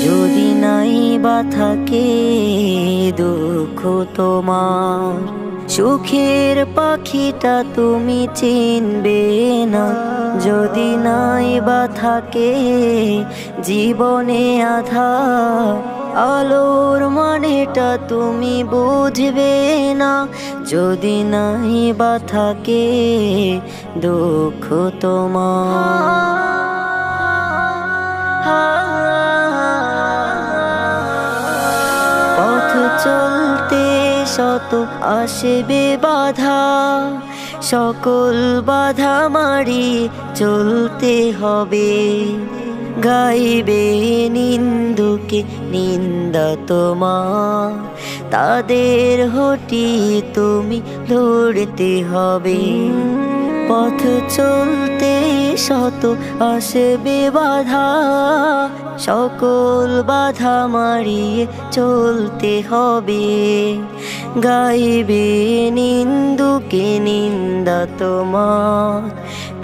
যদি নাই বা থাকে দুঃখ তোমার, সুখের পাখিটা তুমি চিনবে না। যদি নাই বা থাকে জীবনে আধার, আলোর মানেটা তুমি বুঝবে না। যদি নাই বা থাকে দুঃখ তোমার, পথ চলতে শত আসবে বাধা, সকল বাধা মারি চলতে হবে। গাইবে নিন্দুকে নিন্দা তোমার, তাদের হটিয়ে তুমি লড়তে হবে। পথ চলতে শত আসবে বাধা, সকল বাধা মারিয়ে চলতে হবে। গাইবে নিন্দুকে নিন্দা তোমার,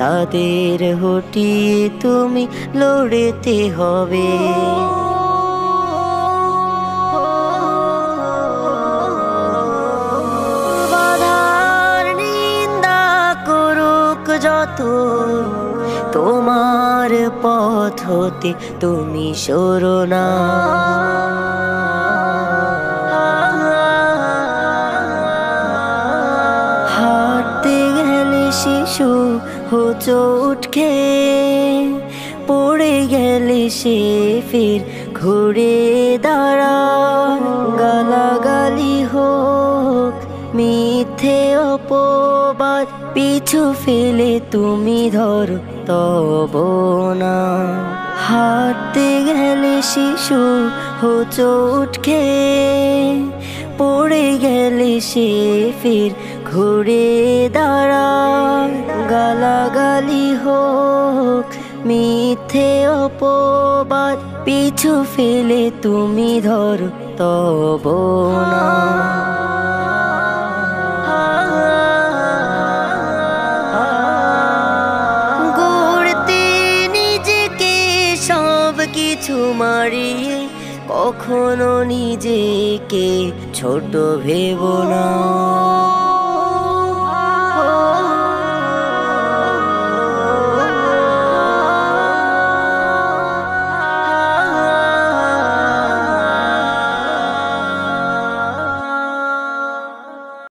তাদের হটিয়ে তুমি লড়তে হবে। বাধার নিন্দা করুক যত, তোমার পথ হতে তুমি সরো না। হাঁটতে গেলে শিশু হোঁচট খেয়ে, পড়ে গেলে সে ফির ঘুরে দাঁড়ায়। গালাগালি হোক মিথ্যে অপবাদ, পিছু ফেলে তুমি ধরো তব না। হাঁটতে গেলে শিশু হোঁচট খেয়ে, পড়ে গেলে সে ফির ঘুরে দাঁড়ায়। গালাগালি হোক মিথ্যে অপবাদ, পিছু ফেলে তুমি ধরো তব না। গড়তে নিজেকে সব কিছু মারিয়ে, কখনো নিজেকে ছোট ভেবো না।